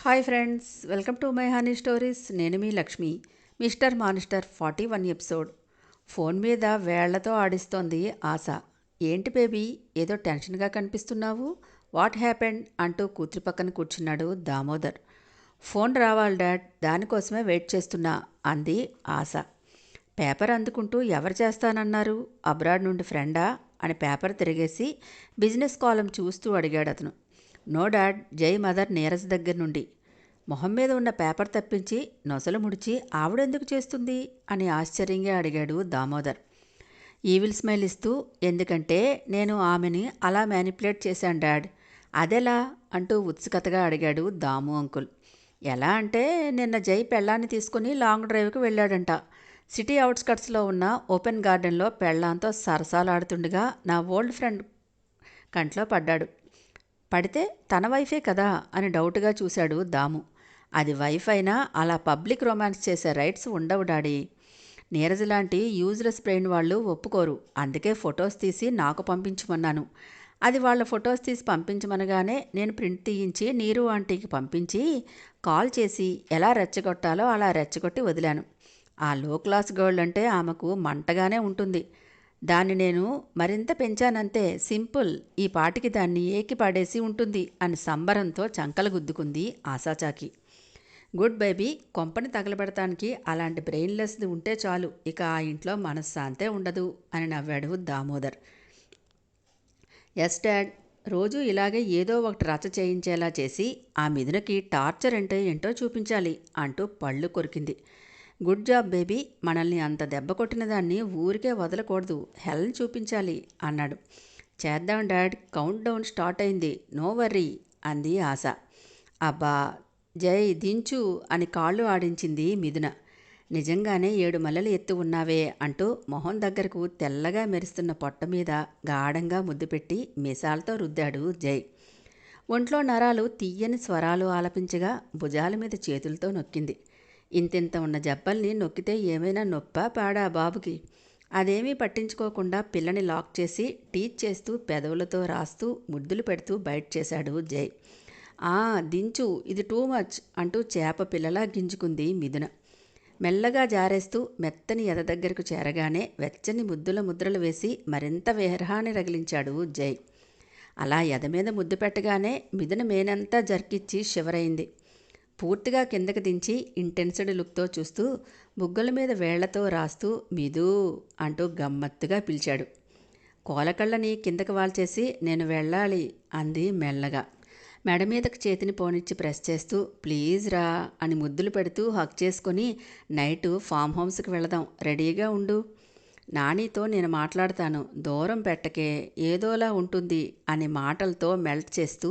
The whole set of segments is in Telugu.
Hi friends, welcome to my honey stories. నేను మీ Lakshmi. Mister monster 41 episode. Phone మీద వేళ్లతో ఆడిస్తోంది ఆశ. ఏంటి బేబీ, ఏదో టెన్షన్గా కనిపిస్తున్నావు? వాట్ హ్యాపెండ్ అంటూ కూతురి పక్కన కూర్చున్నాడు దామోదర్. ఫోన్ రావాలి డాడ్, దానికోసమే వెయిట్ చేస్తున్నా అంది ఆశ. పేపర్ అందుకుంటూ ఎవరు చేస్తానన్నారు? అబ్రాడ్ నుండి ఫ్రెండా అని పేపర్ తిరిగేసి బిజినెస్ కాలం చూస్తూ అడిగాడు అతను. నో డాడ్, జై మదర్ నీరజ్ దగ్గర నుండి. మొహం మీద ఉన్న పేపర్ తప్పించి నొసలు ముడిచి ఆవిడెందుకు చేస్తుంది అని ఆశ్చర్యంగా అడిగాడు దామోదర్. ఈవిల్ స్మైల్ ఇస్తూ, ఎందుకంటే నేను ఆమెని అలా మ్యానిపులేట్ చేశాను డాడ్. అదెలా అంటూ ఉత్సుకతగా అడిగాడు దాము అంకుల్. ఎలా అంటే, నిన్న జై పెళ్ళాన్ని తీసుకుని లాంగ్ డ్రైవ్కి వెళ్ళాడంట. సిటీ అవుట్స్కట్స్లో ఉన్న ఓపెన్ గార్డెన్లో పెళ్ళాంతో సరసాలాడుతుండగా నా ఓల్డ్ ఫ్రెండ్ కంట్లో పడ్డాడు. పడితే తన వైఫే కదా అని డౌట్గా చూశాడు దాము. అది వైఫ్ అయినా అలా పబ్లిక్ రొమాన్స్ చేసే రైట్స్ ఉండవు డాడీ. నీరజ్ లాంటి యూజ్లెస్ బ్రెయిన్ వాళ్ళు ఒప్పుకోరు. అందుకే ఫొటోస్ తీసి నాకు పంపించమన్నాను. అది వాళ్ళ ఫొటోస్ తీసి పంపించమనగానే నేను ప్రింట్ తీయించి నీరు ఆంటీకి పంపించి కాల్ చేసి ఎలా రెచ్చగొట్టాలో అలా రెచ్చగొట్టి వదిలాను. ఆ లో క్లాస్ గర్ల్ అంటే ఆమెకు మంటగానే ఉంటుంది. దాన్ని నేను మరింత పెంచానంతే, సింపుల్. ఈ పాటికి దాన్ని ఏకి పడేసి ఉంటుంది అని సంబరంతో చంకలు గుద్దుకుంది ఆశాచాకి. గుడ్ బేబీ, కొంపని తగలబెడటానికి అలాంటి బ్రెయిన్లెస్ది ఉంటే చాలు, ఇక ఆ ఇంట్లో మనశ్శాంతే ఉండదు అని నవ్వాడు దామోదర్. ఎస్ డాడ్, రోజు ఇలాగే ఏదో ఒకటి రచ చేయించేలా చేసి ఆ మిథునకి టార్చర్ అంటే ఏంటో చూపించాలి అంటూ పళ్ళు కొరికింది. గుడ్ జాబ్ బేబీ, మనల్ని అంత దెబ్బ కొట్టిన దాన్ని ఊరికే వదలకూడదు, హెల్ని చూపించాలి అన్నాడు. చేద్దాం డాడ్, కౌంట్ డౌన్ స్టార్ట్ అయింది, నో వర్రీ అంది ఆశ. అబ్బా జై దించు అని కాళ్ళు ఆడించింది మిథున. నిజంగానే 7 మల్లెలు ఎత్తు ఉన్నావే అంటూ మొహం దగ్గరకు తెల్లగా మెరుస్తున్న పొట్ట మీద గాఢంగా ముద్దు పెట్టి మీసాలతో రుద్దాడు జై. ఒంట్లో నరాలు తీయని స్వరాలు ఆలపించగా భుజాల మీద చేతులతో నొక్కింది. ఇంతింత ఉన్న జబ్బల్ని నొక్కితే ఏమైనా నొప్పా పాడా బాబుకి? అదేమీ పట్టించుకోకుండా పిల్లని లాక్ చేసి టీచ్ చేస్తూ పెదవులతో రాస్తూ ముద్దులు పెడుతూ బయట చేశాడు జై. దించు, ఇది టూ మచ్ అంటూ చేప పిల్లలా గింజుకుంది మిథున. మెల్లగా జారేస్తూ మెత్తని ఎద దగ్గరకు చేరగానే వెచ్చని ముద్దుల ముద్రలు వేసి మరింత విరహాన్ని రగిలించాడు జై. అలా ఎద మీద ముద్దు పెట్టగానే మిథున మేనంతా జర్కిచ్చి షివరైంది. పూర్తిగా కిందకి దించి ఇంటెన్స్డ్ లుక్తో చూస్తూ బుగ్గల మీద వేళ్లతో రాస్తూ మిదూ అంటూ గమ్మత్తుగా పిలిచాడు. కోలకళ్ళని కిందకి వాల్చేసి నేను వెళ్ళాలి అంది మెల్లగా. మెడ మీదకి చేతిని పోనిచ్చి ప్రెస్ చేస్తూ ప్లీజ్ రా అని ముద్దులు పెడుతూ హక్ చేసుకొని నైటు ఫామ్ హౌస్కి వెళదాం, రెడీగా ఉండు. నానితో నేను మాట్లాడతాను, దూరం పెట్టకే, ఏదోలా ఉంటుంది అని మాటలతో మెల్ట్ చేస్తూ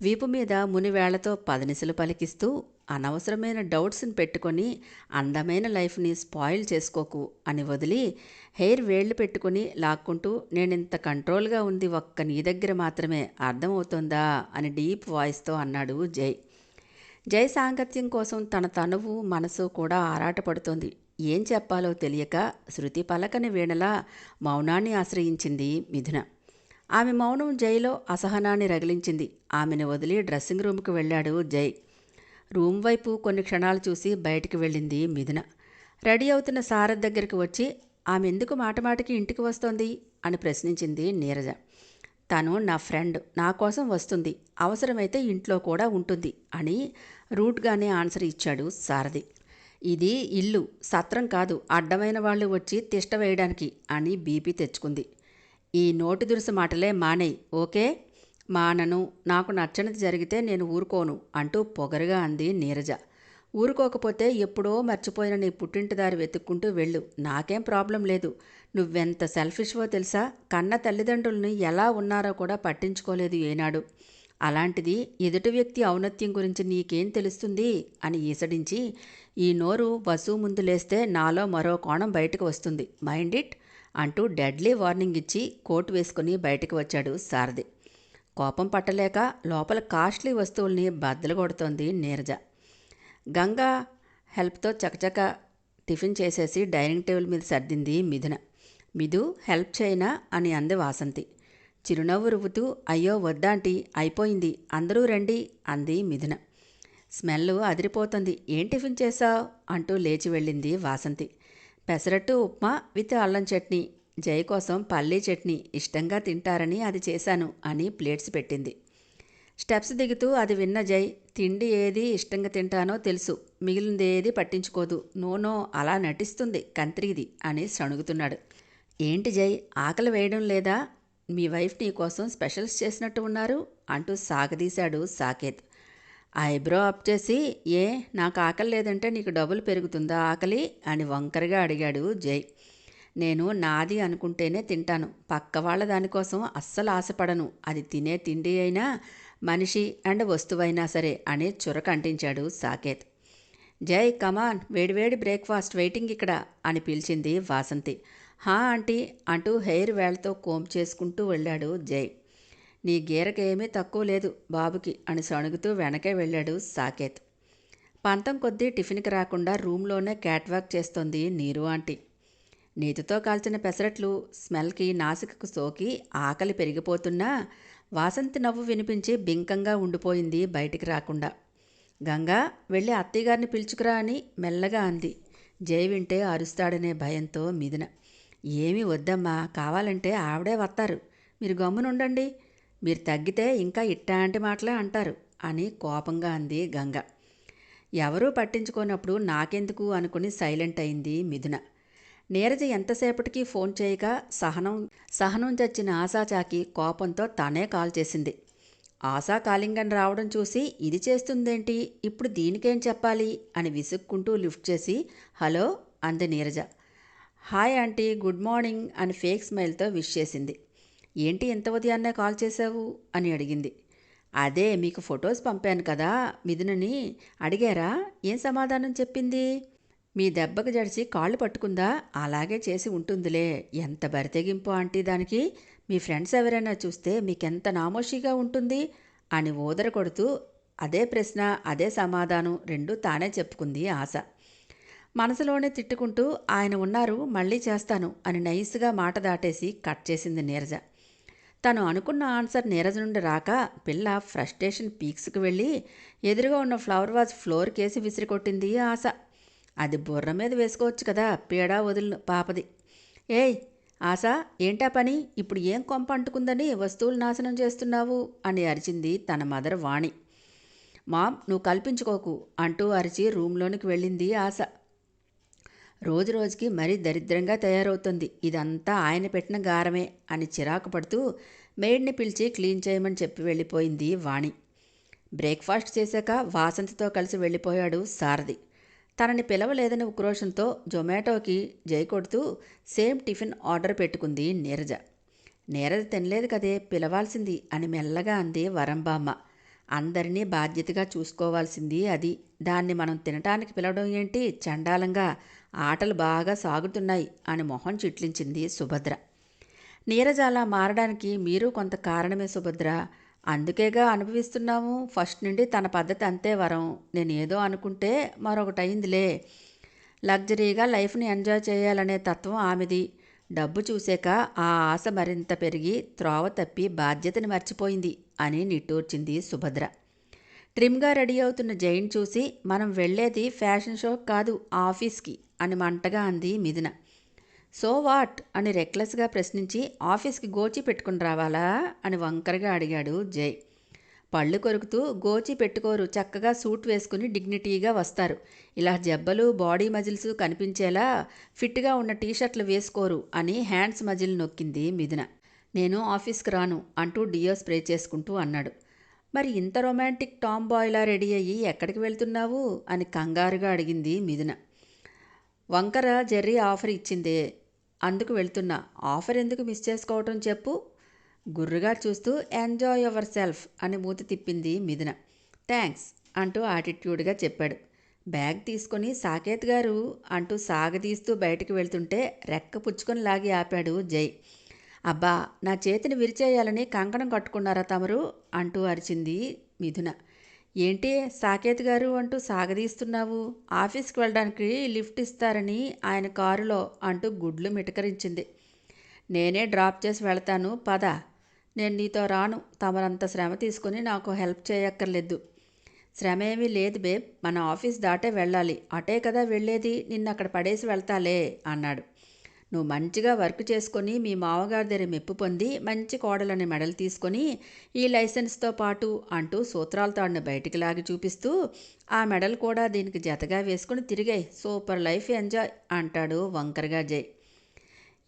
వీపు మీద మునివేళ్లతో పదనిసలు పలికిస్తూ అనవసరమైన డౌట్స్ని పెట్టుకొని అందమైన లైఫ్ని స్పాయిల్ చేసుకోకు అని వదిలి హెయిర్ వేళ్లు పెట్టుకుని లాక్కుంటూ నేనింత కంట్రోల్గా ఉంది ఒక్క నీ దగ్గర మాత్రమే, అర్థమవుతోందా అని డీప్ వాయిస్తో అన్నాడు జై. జై సాంగత్యం కోసం తన తనువు మనసు కూడా ఆరాటపడుతోంది. ఏం చెప్పాలో తెలియక శృతి పలకని వీణలా మౌనాన్ని ఆశ్రయించింది మిథున. ఆమె మౌనం జైలో అసహనాన్ని రగిలించింది. ఆమెను వదిలి డ్రెస్సింగ్ రూమ్కి వెళ్ళాడు జై. రూమ్ వైపు కొన్ని క్షణాలు చూసి బయటికి వెళ్ళింది మిథున. రెడీ అవుతున్న సారథ్ దగ్గరికి వచ్చి ఆమె ఎందుకు మాటమాటికి ఇంటికి వస్తోంది అని ప్రశ్నించింది నీరజ. తను నా ఫ్రెండ్, నా కోసం వస్తుంది, అవసరమైతే ఇంట్లో కూడా ఉంటుంది అని రూట్గానే ఆన్సర్ ఇచ్చాడు సారథి. ఇది ఇల్లు, సత్రం కాదు, అడ్డమైన వాళ్ళు వచ్చి తిష్ట వేయడానికి అని బీపీ తెచ్చుకుంది. ఈ నోటి దురుసు మాటలే మానేయ్, ఓకే? మానను, నాకు నచ్చనిది జరిగితే నేను ఊరుకోను అంటూ పొగరుగా అంది నీరజ. ఊరుకోకపోతే ఎప్పుడో మర్చిపోయిన నీ పుట్టింటిదారి వెతుక్కుంటూ వెళ్ళు, నాకేం ప్రాబ్లం లేదు. నువ్వెంత సెల్ఫిష్వో తెలుసా? కన్న తల్లిదండ్రుల్ని ఎలా ఉన్నారో కూడా పట్టించుకోలేదు ఏనాడు. అలాంటిది ఎదుటి వ్యక్తి ఔన్నత్యం గురించి నీకేం తెలుస్తుంది అని ఈసడించి ఈ నోరు వసు ముందు లేస్తే నాలో మరో కోణం బయటకు వస్తుంది, మైండ్ ఇట్ అంటూ డెడ్లీ వార్నింగ్ ఇచ్చి కోట్ వేసుకుని బయటకు వచ్చాడు సారథి. కోపం పట్టలేక లోపల కాస్ట్లీ వస్తువుల్ని బద్దలు కొడుతోంది నీరజ. గంగా హెల్ప్తో చకచక టిఫిన్ చేసేసి డైనింగ్ టేబుల్ మీద సర్దింది మిథున. మిథు హెల్ప్ చేయనా అని అంది వాసంతి. చిరునవ్వు రువ్వుతూ అయ్యో వద్దాంటీ, అయిపోయింది, అందరూ రండి అంది మిథున. స్మెల్ అదిరిపోతుంది. ఏం టిఫిన్ చేశావు అంటూ లేచి వెళ్ళింది వాసంతి. పెసరట్టు ఉప్మా విత్ అల్లం చట్నీ. జై కోసం పల్లీ చట్నీ ఇష్టంగా తింటారని అది చేశాను అని ప్లేట్స్ పెట్టింది. స్టెప్స్ దిగుతూ అది విన్న జై, తిండి ఏది ఇష్టంగా తింటానో తెలుసు, మిగిలిందేది పట్టించుకోదు, నో అలా నటిస్తుంది కంత్రీది అని సణుగుతున్నాడు. ఏంటి జై, ఆకలి వేయడం లేదా? మీ వైఫ్ నీకోసం స్పెషల్స్ చేసినట్టు ఉన్నారు అంటూ సాగదీశాడు సాకేత్. ఐబ్రో అప్ చేసి, ఏ నాకు ఆకలి లేదంటే నీకు డబ్బులు పెరుగుతుందా ఆకలి అని వంకరగా అడిగాడు జై. నేను నాది అనుకుంటేనే తింటాను, పక్క వాళ్ళ దానికోసం అస్సలు ఆశపడను, అది తినే తిండి అయినా మనిషి అండ్ వస్తువైనా సరే అని చురక అంటించాడు సాకేత్. జై కమాన్, వేడివేడి బ్రేక్ఫాస్ట్ వెయిటింగ్ ఇక్కడ అని పిలిచింది వాసంతి. హా ఆంటీ అంటూ హెయిర్ వేళ్లతో కోంప్ చేసుకుంటూ వెళ్ళాడు జై. నీ గీరకేమీ తక్కువ లేదు బాబుకి అని సణుగుతూ వెనకే వెళ్ళాడు సాకేత్. పంతం కొద్దీ టిఫిన్కి రాకుండా రూమ్లోనే క్యాట్వాక్ చేస్తోంది నీరు ఆంటీ. నీతితో కాల్చిన పెసరట్లు స్మెల్కి నాసికకు సోకి ఆకలి పెరిగిపోతున్నా వాసంతి నవ్వు వినిపించి బింకంగా ఉండిపోయింది బయటికి రాకుండా. గంగా, వెళ్ళి అత్తయ్యగారిని పిలుచుకురా అని మెల్లగా అంది. జై వింటే అరుస్తాడనే భయంతో మిథున. ఏమీ వద్దమ్మా, కావాలంటే ఆవిడే వస్తారు, మీరు గమ్మునుండండి, మీరు తగ్గితే ఇంకా ఇట్టాంటి మాటలే అంటారు అని కోపంగా అంది గంగ. ఎవరూ పట్టించుకోనప్పుడు నాకెందుకు అనుకుని సైలెంట్ అయింది మిథున. నీరజ ఎంతసేపటికి ఫోన్ చేయక సహనం చచ్చిన ఆశాచాకి కోపంతో తనే కాల్ చేసింది. ఆశా కాలింగ్ అని రావడం చూసి ఇది చేస్తుందేంటి, ఇప్పుడు దీనికేం చెప్పాలి అని విసుక్కుంటూ లిఫ్ట్ చేసి హలో అంది Neeraja. Hi aunty, good morning అని ఫేక్ స్మైల్తో విష్ చేసింది. ఏంటి ఇంత ఉదయాన్నే కాల్ చేశావు అని అడిగింది. అదే మీకు ఫొటోస్ పంపాను కదా మిథునని, అడిగారా? ఏం సమాధానం చెప్పింది? మీ దెబ్బకు జడిసి కాళ్ళు పట్టుకుందా? అలాగే చేసి ఉంటుందిలే. ఎంత బరితెగింపు ఆంటీ దానికి, మీ ఫ్రెండ్స్ ఎవరైనా చూస్తే మీకెంత నామోషిగా ఉంటుంది అని ఊదర కొడుతూ అదే ప్రశ్న అదే సమాధానం రెండూ తానే చెప్పుకుంది ఆశ. మనసులోనే తిట్టుకుంటూ ఆయన ఉన్నారు, మళ్ళీ చేస్తాను అని నైస్గా మాట దాటేసి కట్ చేసింది నీరజ. తను అనుకున్న ఆన్సర్ నీరజ నుండి రాక పిల్ల ఫ్రస్ట్రేషన్ పీక్స్కి వెళ్ళి ఎదురుగా ఉన్న ఫ్లవర్ వాజ్ ఫ్లోర్ కేసి విసిరికొట్టింది ఆశ. అది బుర్ర మీద వేసుకోవచ్చు కదా, పీడా వదులు పాపది. ఏయ్ ఆశ, ఏంటా పని? ఇప్పుడు ఏం కొంప అంటుకుందని వస్తువులు నాశనం చేస్తున్నావు అని అరిచింది తన మదర్ వాణి. మామ్, నువ్వు కల్పించుకోకు అంటూ అరిచి రూంలోనికి వెళ్ళింది ఆశ. రోజు రోజుకి మరీ దరిద్రంగా తయారవుతుంది, ఇదంతా ఆయన పెట్టిన గారమే అని చిరాకు పడుతూ మెయిడ్ని పిలిచి క్లీన్ చేయమని చెప్పి వెళ్ళిపోయింది వాణి. బ్రేక్ఫాస్ట్ చేశాక వాసంతితో కలిసి వెళ్ళిపోయాడు సారథి. తనని పిలవలేదని ఉక్రోషంతో జొమాటోకి జై కొడుతూ సేమ్ టిఫిన్ ఆర్డర్ పెట్టుకుంది నీరజ. నీరజ తినలేదు కదే, పిలవాల్సింది అని మెల్లగా అంది వరంబామ్మ. అందరినీ బాధ్యతగా చూసుకోవాల్సింది అది, దాన్ని మనం తినటానికి పిలవడం ఏంటి చండాలంగా, ఆటలు బాగా సాగుతున్నాయి అని మొహం చిట్లించింది సుభద్ర. నీరజ అలా మారడానికి మీరు కొంత కారణమే సుభద్ర, అందుకేగా అనుభవిస్తున్నాము. ఫస్ట్ నుండి తన పద్ధతి అంతే వరం, నేనేదో అనుకుంటే మరొకటయిందిలే. లగ్జరీగా లైఫ్ని ఎంజాయ్ చేయాలనే తత్వం ఆమెది. డబ్బు చూసాక ఆ ఆశ మరింత పెరిగి త్రోవ తప్పి బాధ్యతని మర్చిపోయింది అని నిట్టూర్చింది సుభద్ర. ట్రిమ్గా రెడీ అవుతున్న జైన్ చూసి మనం వెళ్ళేది ఫ్యాషన్ షో కాదు ఆఫీస్కి అని మంటగా అంది మిథున. సో వాట్ అని రెక్లెస్గా ప్రశ్నించి ఆఫీస్కి గోచి పెట్టుకుని రావాలా అని వంకరగా అడిగాడు జై. పళ్ళు కొరుకుతూ గోచి పెట్టుకోరు, చక్కగా సూట్ వేసుకుని డిగ్నిటీగా వస్తారు, ఇలా జబ్బలు బాడీ మజిల్స్ కనిపించేలా ఫిట్గా ఉన్న టీషర్ట్లు వేసుకోరు అని హ్యాండ్స్ మజిల్ నొక్కింది మిథున. నేను ఆఫీస్కి రాను అంటూ డియో స్ప్రే చేసుకుంటూ అన్నాడు. మరి ఇంత రొమాంటిక్ టామ్ బాయ్లా రెడీ అయ్యి ఎక్కడికి వెళ్తున్నావు అని కంగారుగా అడిగింది మిథున. వంకర జెర్రీ ఆఫర్ ఇచ్చిందే, అందుకు వెళ్తున్నా, ఆఫర్ ఎందుకు మిస్ చేసుకోవటం చెప్పు. గుర్రుగా చూస్తూ ఎంజాయ్ యువర్ సెల్ఫ్ అని మూతి తిప్పింది మిథున. థ్యాంక్స్ అంటూ యాటిట్యూడ్గా చెప్పాడు. బ్యాగ్ తీసుకొని సాకేత్ గారు అంటూ సాగదీస్తూ బయటికి వెళ్తుంటే రెక్క పుచ్చుకొని లాగి ఆపాడు జై. అబ్బా, నా చేతిని విరిచేయాలని కంకణం కట్టుకున్నారా తమరు అంటూ అరిచింది మిథున. ఏంటి సాకేత్ గారు అంటూ సాగదీస్తున్నావు, ఆఫీస్కి వెళ్ళడానికి లిఫ్ట్ ఇస్తారని ఆయన కారులో అంటూ గుడ్లు మిటకరించింది. నేనే డ్రాప్ చేసి వెళతాను పద. నేను నీతో రాను, తమరంత శ్రమ తీసుకుని నాకు హెల్ప్ చేయక్కర్లేదు. శ్రమ ఏమీ లేదు బేబ్, మన ఆఫీస్ దాటే వెళ్ళాలి, అటే కదా వెళ్ళేది, నిన్ను అక్కడ పడేసి వెళ్తాలే అన్నాడు. నువ్వు మంచిగా వర్క్ చేసుకొని మీ మామగారి దగ్గర మెప్పు పొంది మంచి కోడలని మెడలు తీసుకొని ఈ లైసెన్స్తో పాటు అంటూ సూత్రాల తాడును బయటికి లాగి చూపిస్తూ ఆ మెడల్ కూడా దీనికి జతగా వేసుకుని తిరిగాయి, సూపర్ లైఫ్ ఎంజాయ్ అంటాడు వంకరగా జై.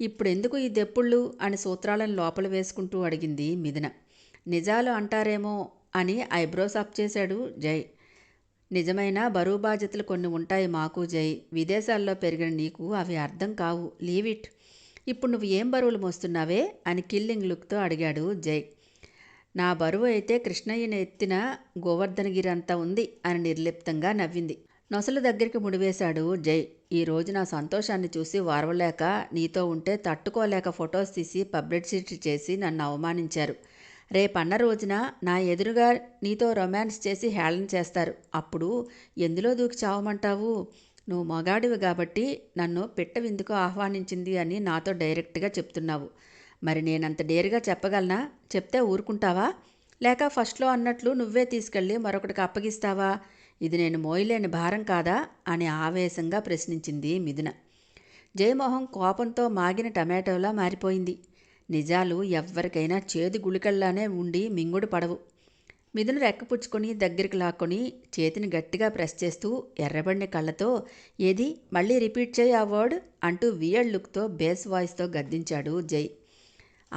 ఇప్పుడెందుకు ఈ దెప్పుళ్ళు అని సూత్రాలను లోపల వేసుకుంటూ అడిగింది మిథున. నిజాలు అంటారేమో అని ఐబ్రోస్ అప్ చేశాడు జై. నిజమైన బరువు బాధ్యతలు కొన్ని ఉంటాయి మాకు జై, విదేశాల్లో పెరిగిన నీకు అవి అర్థం కావు, లీవ్ ఇట్. ఇప్పుడు నువ్వు ఏం బరువులు మోస్తున్నావే అని కిల్లింగ్ లుక్తో అడిగాడు జై. నా బరువు అయితే కృష్ణయ్యని ఎత్తిన గోవర్ధనగిరి అంతా ఉంది అని నిర్లిప్తంగా నవ్వింది. నొసలు దగ్గరికి ముడివేశాడు జై. ఈరోజు నా సంతోషాన్ని చూసి వారవలేక నీతో ఉంటే తట్టుకోలేక ఫొటోస్ తీసి పబ్లిసిటీ చేసి నన్ను అవమానించారు. రేపన్న రోజున నా ఎదురుగా నీతో రొమాన్స్ చేసి హేళన చేస్తారు, అప్పుడు ఎందులో దూకి చావమంటావు? నువ్వు మగాడివి కాబట్టి నన్ను పిట్ట విందుకు ఆహ్వానించింది అని నాతో డైరెక్ట్గా చెప్తున్నావు. మరి నేనంత డేరుగా చెప్పగలనా? చెప్తే ఊరుకుంటావా? లేక ఫస్ట్లో అన్నట్లు నువ్వే తీసుకెళ్ళి మరొకటికి అప్పగిస్తావా? ఇది నేను మోయలేని భారం కాదా అని ఆవేశంగా ప్రశ్నించింది మిథున. జయమోహన్ కోపంతో మాగిన టమాటోలా మారిపోయింది. నిజాలు ఎవ్వరికైనా చేదు గుళికల్లానే ఉండి మింగుడు పడవు. మిథున రెక్కపుచ్చుకొని దగ్గరికి లాక్కొని చేతిని గట్టిగా ప్రెస్ చేస్తూ ఎర్రబడిన కళ్ళతో ఏది మళ్ళీ రిపీట్ చేయి ఆ వర్డ్ అంటూ వియర్డ్ లుక్తో బేస్ వాయిస్తో గద్దించాడు జై.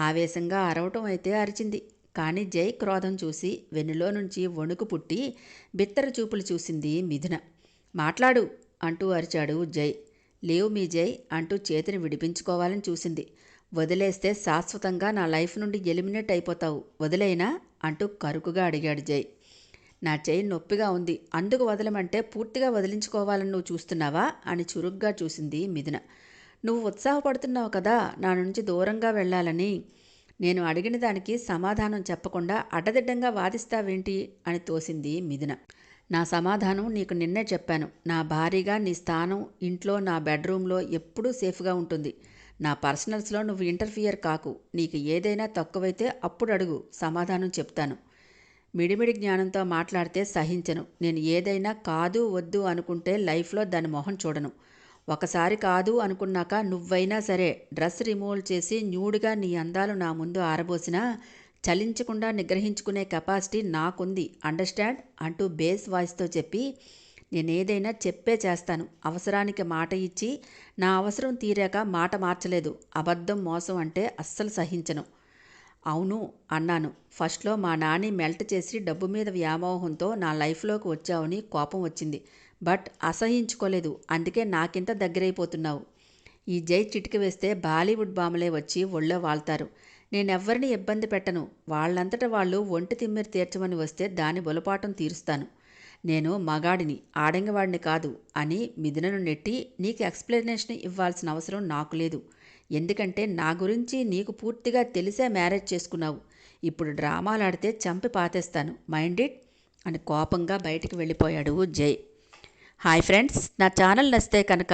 ఆవేశంగా అరవటం అయితే అరిచింది, కానీ జై క్రోధం చూసి వెన్నులో నుంచి వణుకు పుట్టి బిత్తర చూపులు చూసింది మిథున. మాట్లాడు అంటూ అరిచాడు జై. లేవు మీ జై అంటూ చేతిని విడిపించుకోవాలని చూసింది. వదిలేస్తే శాశ్వతంగా నా లైఫ్ నుండి ఎలిమినేట్ అయిపోతావు, వదిలేనా అంటూ కరుకుగా అడిగాడు జై. నా చెయ్యి నొప్పిగా ఉంది, అందుకు వదలమంటే పూర్తిగా వదిలించుకోవాలని నువ్వు చూస్తున్నావా అని చురుగ్గా చూసింది మిథున. నువ్వు ఉత్సాహపడుతున్నావు కదా నా నుంచి దూరంగా వెళ్ళాలని. నేను అడిగిన దానికి సమాధానం చెప్పకుండా అడ్డదిడ్డంగా వాదిస్తావేంటి అని తోసింది మిథున. నా సమాధానం నీకు నిన్నే చెప్పాను. నా భారీగా నీ స్థానం ఇంట్లో నా బెడ్రూమ్లో ఎప్పుడూ సేఫ్గా ఉంటుంది. నా పర్సనల్స్లో నువ్వు ఇంటర్ఫియర్ కాకు. నీకు ఏదైనా తక్కువైతే అప్పుడు అడుగు, సమాధానం చెప్తాను. మిడిమిడి జ్ఞానంతో మాట్లాడితే సహించను. నేను ఏదైనా కాదు వద్దు అనుకుంటే లైఫ్లో దాని మొహం చూడను. ఒకసారి కాదు అనుకున్నాక నువ్వైనా సరే డ్రెస్ రిమూవల్ చేసి న్యూడ్గా నీ అందాలు నా ముందు ఆరబోసినా చలించకుండా నిగ్రహించుకునే కెపాసిటీ నాకుంది, అండర్స్టాండ్ అంటూ బేస్ వాయిస్తో చెప్పి నేనేదైనా చెప్పే చేస్తాను. అవసరానికి మాట ఇచ్చి నా అవసరం తీరాక మాట మార్చలేదు. అబద్ధం మోసం అంటే అస్సలు సహించను. అవును అన్నాను. ఫస్ట్లో మా నాని మెల్ట్ చేసి డబ్బు మీద వ్యామోహంతో నా లైఫ్లోకి వచ్చావని కోపం వచ్చింది. బట్ అసహించుకోలేదు. అందుకే నాకింత దగ్గరైపోతున్నావు. ఈ జై చిటిక వేస్తే బాలీవుడ్ బామలే వచ్చి ఒళ్ళో వాళ్తారు. నేనెవ్వరిని ఇబ్బంది పెట్టను. వాళ్ళంతట వాళ్ళు ఒంటి తిమ్మిరి తీర్చమని వస్తే దాని బొలపాటం తీరుస్తాను. నేను మగాడిని, ఆడంగివాడిని కాదు అని మిథునను నెట్టి నీకు ఎక్స్ప్లెనేషన్ ఇవ్వాల్సిన అవసరం నాకు లేదు. ఎందుకంటే నా గురించి నీకు పూర్తిగా తెలిసే మ్యారేజ్ చేసుకున్నావు. ఇప్పుడు డ్రామాలాడితే చంపి పాతేస్తాను, మైండ్ ఇట్ అని కోపంగా బయటికి వెళ్ళిపోయాడు జై. హాయ్ ఫ్రెండ్స్, నా ఛానల్ నచ్చితే కనుక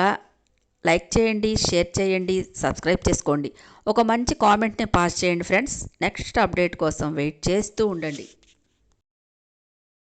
లైక్ చేయండి, షేర్ చేయండి, సబ్స్క్రైబ్ చేసుకోండి. ఒక మంచి కామెంట్ని పాస్ చేయండి ఫ్రెండ్స్. నెక్స్ట్ అప్డేట్ కోసం వెయిట్ చేస్తూ ఉండండి.